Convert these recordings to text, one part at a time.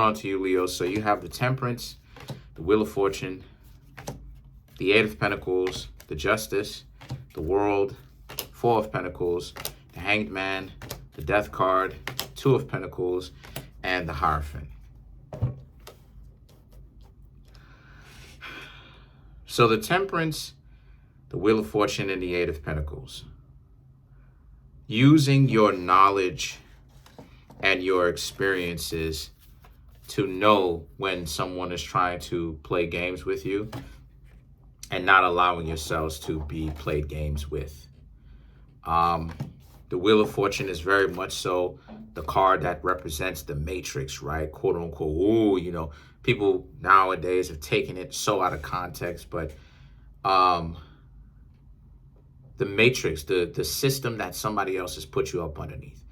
On to you, Leo. So you have the Temperance, the Wheel of Fortune, the Eight of Pentacles, the Justice, the World, Four of Pentacles, the Hanged Man, the Death card, Two of Pentacles, and the Hierophant. So the Temperance, the Wheel of Fortune, and the Eight of Pentacles. Using your knowledge and your experiences to know when someone is trying to play games with you and not allowing yourselves to be played games with. The Wheel of Fortune is very much so the card that represents the Matrix, right? Quote unquote. Ooh, you know, people nowadays have taken it so out of context, but the Matrix, the system that somebody else has put you up underneath.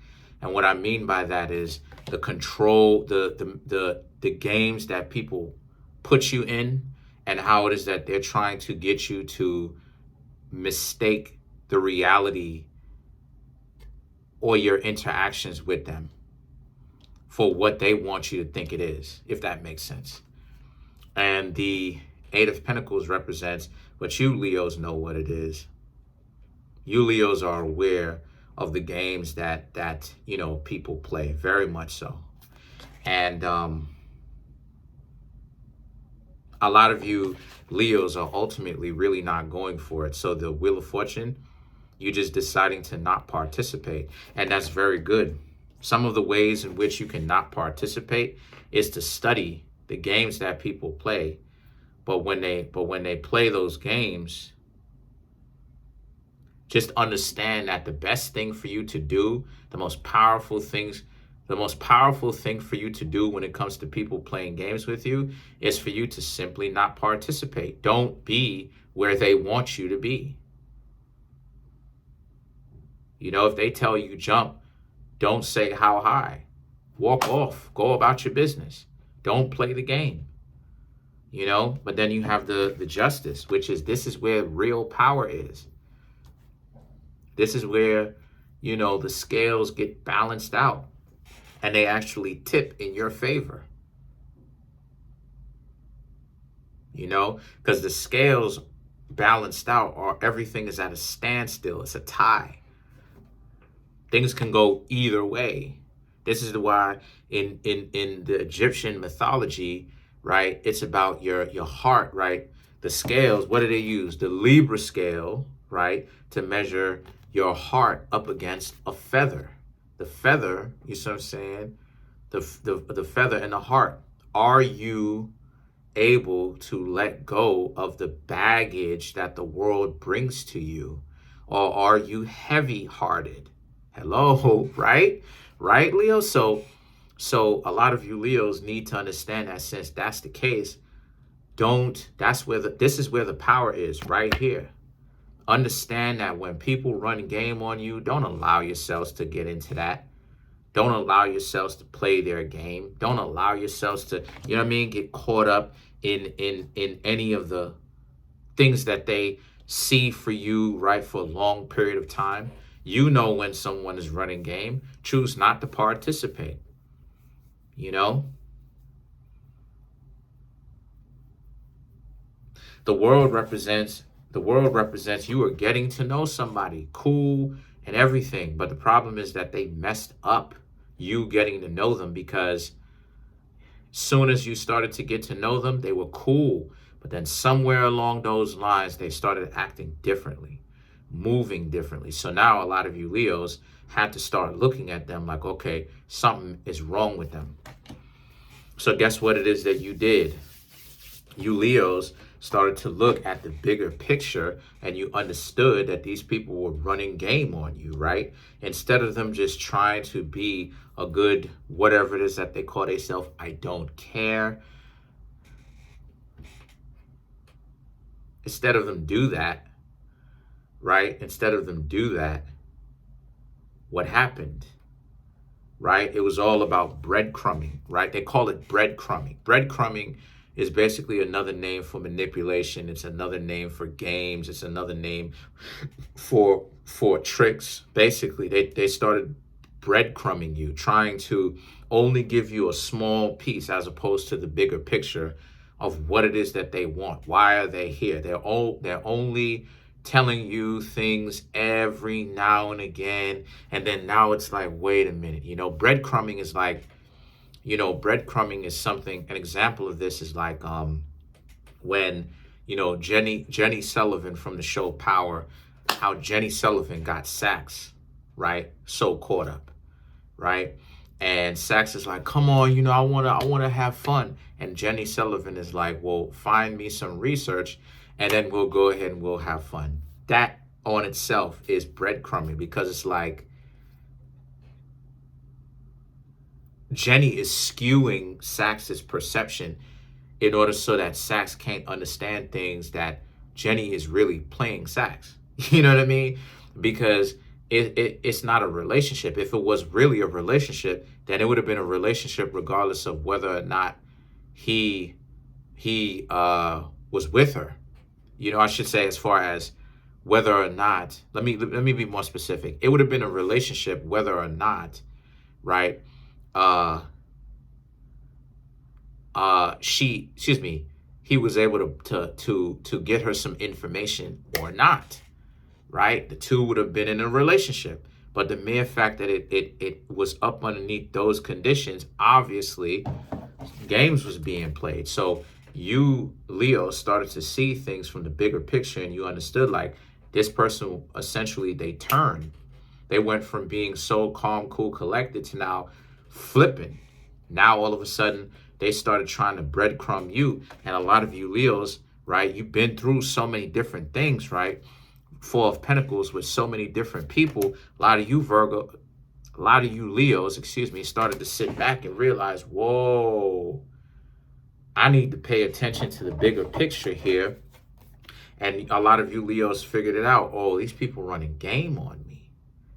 And what I mean by that is the control, the games that people put you in, and how it is that they're trying to get you to mistake the reality or your interactions with them for what they want you to think it is, if that makes sense. And the Eight of Pentacles represents what you Leos know what it is. You Leos are aware of the games that you know people play, very much so. And a lot of you Leos are ultimately really not going for it. So the Wheel of Fortune, you're just deciding to not participate, and that's very good. Some of the ways in which you can not participate is to study the games that people play. But when they play those games, just understand that the best thing for you to do, the most powerful thing for you to do when it comes to people playing games with you is for you to simply not participate. Don't be where they want you to be. You know, if they tell you jump, don't say how high. Walk off. Go about your business. Don't play the game. You know, but then you have the Justice, which is, this is where real power is. This is where, you know, the scales get balanced out and they actually tip in your favor. You know, because the scales balanced out, or everything is at a standstill. It's a tie. Things can go either way. This is why in the Egyptian mythology, right, it's about your heart, right? The scales, what do they use? The Libra scale, right, to measure your heart up against a feather. The feather, you see what I'm saying? The feather and the heart. Are you able to let go of the baggage that the world brings to you? Or are you heavy-hearted? Hello, right? Right, Leo? So a lot of you Leos need to understand that since that's the case, this is where the power is, right here. Understand that when people run game on you, don't allow yourselves to get into that. Don't allow yourselves to play their game. Don't allow yourselves to, you know what I mean, get caught up in any of the things that they see for you, right, for a long period of time. You know when someone is running game. Choose not to participate. You know? The world represents you are getting to know somebody, cool and everything. But the problem is that they messed up you getting to know them, because soon as you started to get to know them, they were cool. But then somewhere along those lines, they started acting differently, moving differently. So now a lot of you Leos had to start looking at them like, okay, something is wrong with them. So guess what it is that you did? You Leos started to look at the bigger picture, and you understood that these people were running game on you, right? Instead of them just trying to be a good, whatever it is that they call themselves, I don't care. Instead of them do that, right? Instead of them do that, what happened? Right? It was all about breadcrumbing, right? They call it breadcrumbing. Breadcrumbing is basically another name for manipulation. It's another name for games. It's another name for tricks. Basically, they started breadcrumbing you, trying to only give you a small piece as opposed to the bigger picture of what it is that they want. Why are they here? They're only telling you things every now and again. And then now it's like, wait a minute, breadcrumbing is like, breadcrumbing is something, an example of this is like when, Jenny Sullivan from the show Power, how Jenny Sullivan got Sax, right? So caught up, right? And Sax is like, come on, I wanna have fun. And Jenny Sullivan is like, well, find me some research and then we'll go ahead and we'll have fun. That on itself is breadcrumbing, because it's like Jenny is skewing Sax's perception in order so that Sax can't understand things that Jenny is really playing Sax. You know what I mean? Because it's not a relationship. If it was really a relationship, then it would have been a relationship regardless of whether or not he was with her. I should say, as far as whether or not, let me be more specific. It would have been a relationship whether or not, right? He was able to get her some information or not, right? The two would have been in a relationship. But the mere fact that it was up underneath those conditions, obviously games was being played. So you, Leo, started to see things from the bigger picture, and you understood, like, this person, essentially, they went from being so calm, cool, collected to now flipping. Now all of a sudden they started trying to breadcrumb you. And a lot of you Leos, right, you've been through so many different things, right? Four of Pentacles with so many different people. A lot of you Leos, started to sit back and realize, whoa, I need to pay attention to the bigger picture here. And a lot of you Leos figured it out. Oh, these people running game on me.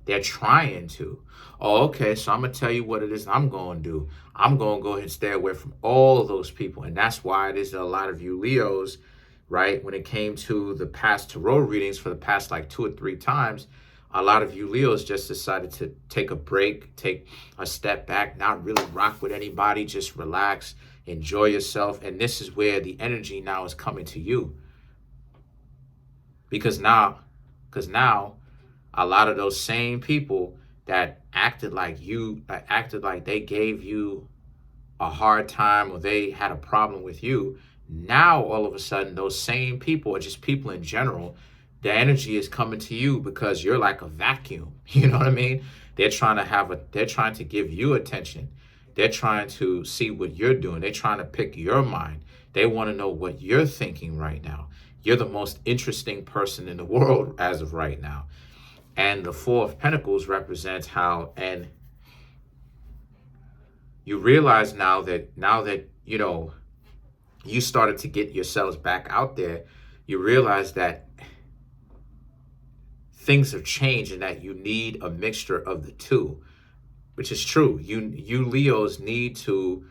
They're trying to. Oh, okay, so I'm going to tell you what it is I'm going to do. I'm going to go ahead and stay away from all of those people. And that's why it is that a lot of you Leos, right, when it came to the past tarot readings for the past like 2 or 3 times, a lot of you Leos just decided to take a break, take a step back, not really rock with anybody, just relax, enjoy yourself. And this is where the energy now is coming to you. Because now a lot of those same people that acted like they gave you a hard time or they had a problem with you, now all of a sudden those same people, or just people in general, the energy is coming to you because you're like a vacuum. You know what I mean? They're trying to give you attention. They're trying to see what you're doing. They're trying to pick your mind. They want to know what you're thinking right now. You're the most interesting person in the world as of right now. And the Four of Pentacles represents how, and you realize now that you started to get yourselves back out there, you realize that things have changed and that you need a mixture of the two, which is true. You Leos need to,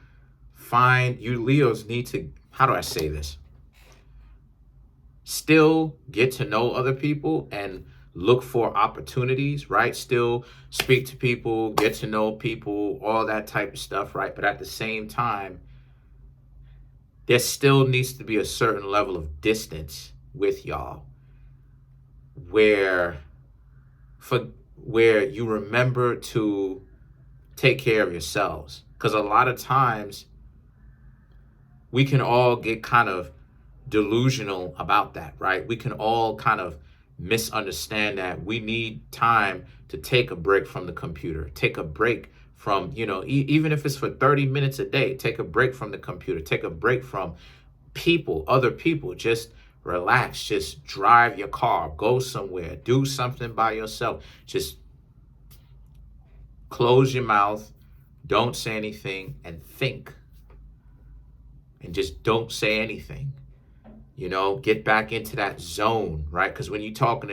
how do I say this? Still get to know other people and look for opportunities, right? Still speak to people, get to know people, all that type of stuff, right? But at the same time, there still needs to be a certain level of distance with y'all where you remember to take care of yourselves. Because a lot of times we can all get kind of delusional about that, right? We can all kind of misunderstand that we need time to take a break from the computer, take a break from, even if it's for 30 minutes a day, take a break from the computer, take a break from people, other people. Just relax, just drive your car, go somewhere, do something by yourself. Just close your mouth, don't say anything, and think. And just don't say anything. Get back into that zone, right? Because when you're talking,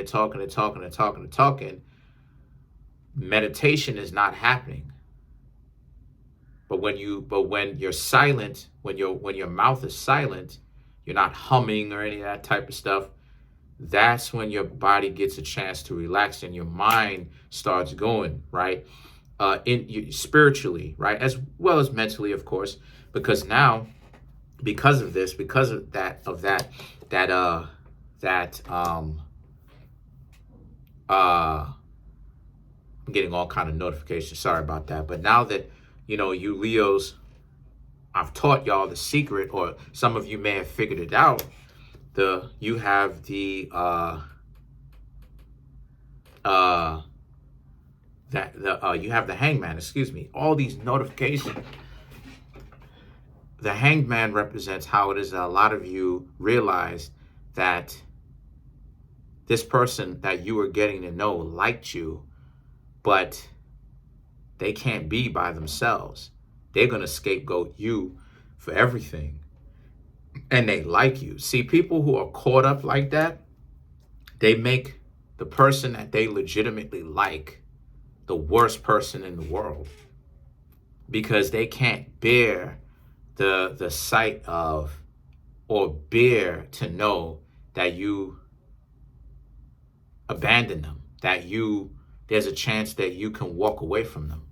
meditation is not happening. But when you're silent, when your mouth is silent, you're not humming or any of that type of stuff. That's when your body gets a chance to relax and your mind starts going, right? spiritually, right, as well as mentally, of course, because now, because of this, because of that I'm getting all kind of notifications. Sorry about that. But now that you Leos, I've taught y'all the secret, or some of you may have figured it out. You have the you have the hangman. Excuse me. All these notifications. The hangman represents how it is that a lot of you realize that this person that you were getting to know liked you, but they can't be by themselves. They're going to scapegoat you for everything. And they like you. See, people who are caught up like that, they make the person that they legitimately like the worst person in the world, because they can't bear the sight of, or bear to know that you abandon them, that there's a chance that you can walk away from them.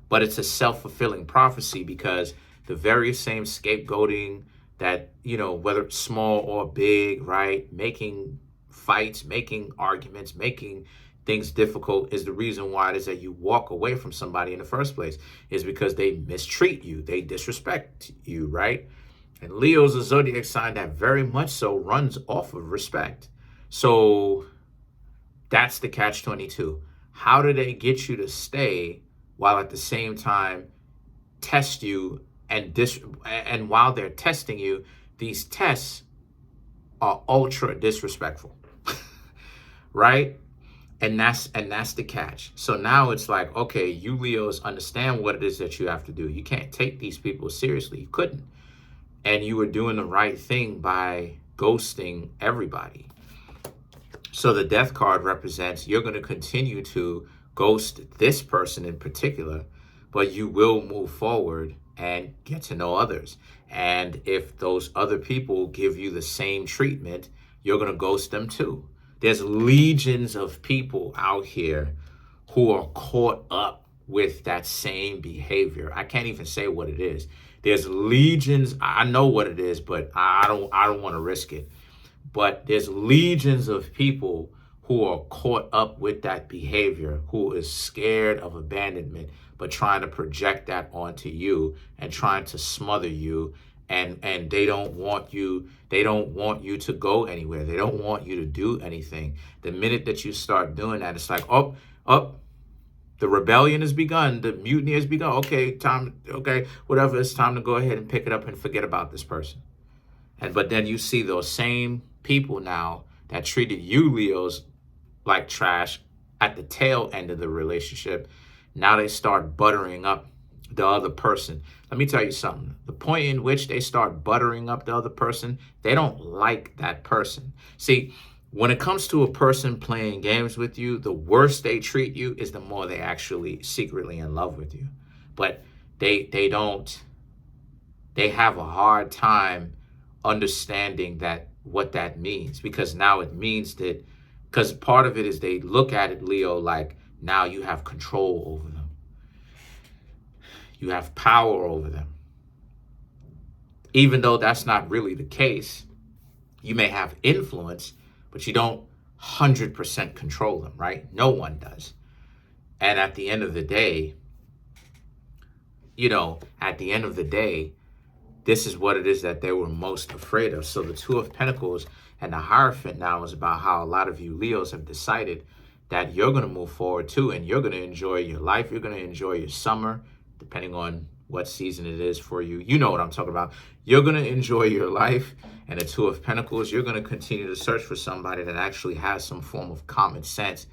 But it's a self-fulfilling prophecy, because the very same scapegoating that, whether it's small or big, right, making fights, making arguments, making things difficult, is the reason why it is that you walk away from somebody in the first place, is because they mistreat you, they disrespect you, right? And Leo's a zodiac sign that very much so runs off of respect. So that's the catch-22. How do they get you to stay while at the same time test you, and while they're testing you, these tests are ultra disrespectful, right? And that's the catch. So now it's like, okay, you Leos understand what it is that you have to do. You can't take these people seriously. You couldn't. And you were doing the right thing by ghosting everybody. So the death card represents you're going to continue to ghost this person in particular, but you will move forward and get to know others. And if those other people give you the same treatment, you're going to ghost them too. There's legions of people out here who are caught up with that same behavior. I can't even say what it is. There's legions. I know what it is, but I don't want to risk it. But there's legions of people who are caught up with that behavior, who is scared of abandonment, but trying to project that onto you and trying to smother you. And they don't want you to go anywhere. They don't want you to do anything. The minute that you start doing that, it's like, oh, the rebellion has begun. The mutiny has begun. Okay, whatever. It's time to go ahead and pick it up and forget about this person. But then you see those same people now that treated you Leos like trash at the tail end of the relationship. Now they start buttering up the other person. Let me tell you something. The point in which they start buttering up the other person, they don't like that person. See, when it comes to a person playing games with you, the worse they treat you is the more they actually secretly in love with you. But they have a hard time understanding what that means, because now it means that, because part of it is they look at it, Leo, like now you have control over them. You have power over them. Even though that's not really the case, you may have influence, but you don't 100% control them, right? No one does. And at the end of the day, this is what it is that they were most afraid of. So the Two of Pentacles and the Hierophant now is about how a lot of you Leos have decided that you're going to move forward too, and you're going to enjoy your life. You're going to enjoy your summer, depending on what season it is for you. You know what I'm talking about. You're going to enjoy your life. And the Two of Pentacles, you're going to continue to search for somebody that actually has some form of common sense,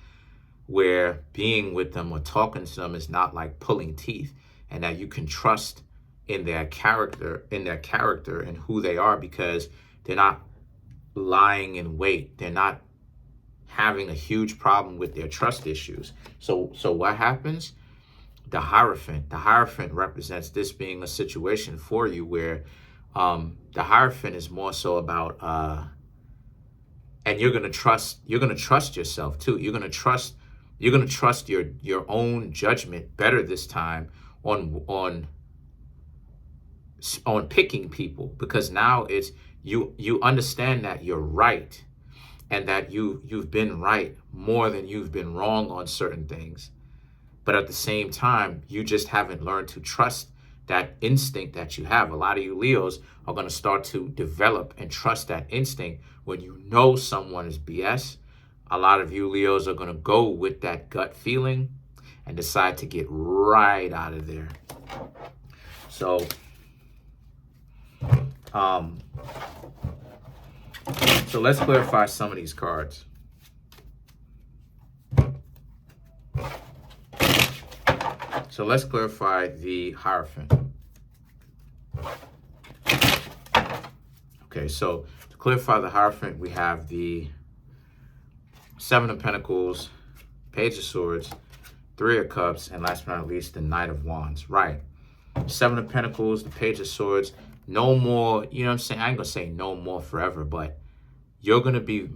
where being with them or talking to them is not like pulling teeth, and that you can trust in their character and who they are, because they're not lying in wait. They're not having a huge problem with their trust issues. So what happens? The Hierophant represents this being a situation for you where the Hierophant is more so about and you're going to trust yourself too. You're going to trust You're going to trust your own judgment better this time on picking people, because now it's you understand that you're right, and that you've been right more than you've been wrong on certain things. But at the same time, you just haven't learned to trust that instinct that you have. A lot of you Leos are going to start to develop and trust that instinct when you know someone is BS. A lot of you Leos are going to go with that gut feeling and decide to get right out of there. So, so let's clarify some of these cards. So let's clarify the Hierophant. Okay, so to clarify the Hierophant, we have the Seven of Pentacles, Page of Swords, Three of Cups, and last but not least, the Knight of Wands. Right. Seven of Pentacles, the Page of Swords. No more, you know what I'm saying? I ain't going to say no more forever, but you're going to be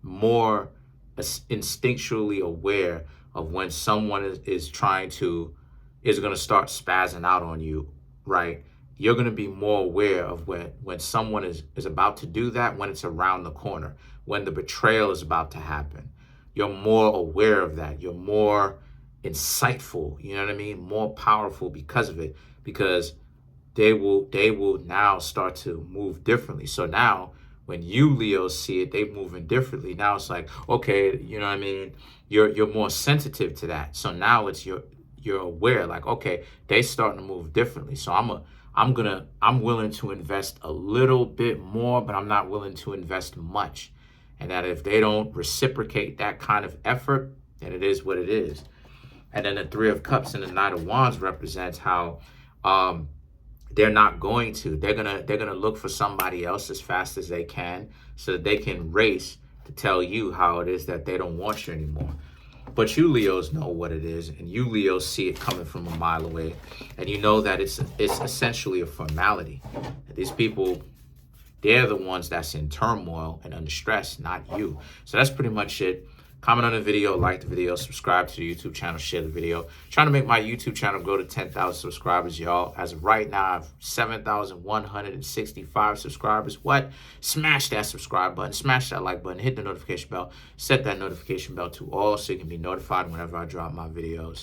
more instinctually aware of when someone is going to start spazzing out on you, right? You're going to be more aware of when someone is about to do that, when it's around the corner, when the betrayal is about to happen. You're more aware of that. You're more insightful, you know what I mean? More powerful because of it, because they will now start to move differently. So now when you Leos see it, they moving differently. Now it's like, okay, you know what I mean? You're more sensitive to that. So now it's you're aware, like, okay, they starting to move differently. So I'm willing to invest a little bit more, but I'm not willing to invest much. And that if they don't reciprocate that kind of effort, then it is what it is. And then the Three of Cups and the Knight of Wands represents how they're not going to. They're gonna look for somebody else as fast as they can, so that they can race to tell you how it is that they don't want you anymore. But you Leos know what it is, and you Leos see it coming from a mile away, and you know that it's essentially a formality. These people, they're the ones that's in turmoil and under stress, not you. So that's pretty much it. Comment on the video, like the video, subscribe to the YouTube channel, share the video. Trying to make my YouTube channel grow to 10,000 subscribers, y'all. As of right now, I have 7,165 subscribers. What? Smash that subscribe button, smash that like button, hit the notification bell, set that notification bell to all so you can be notified whenever I drop my videos.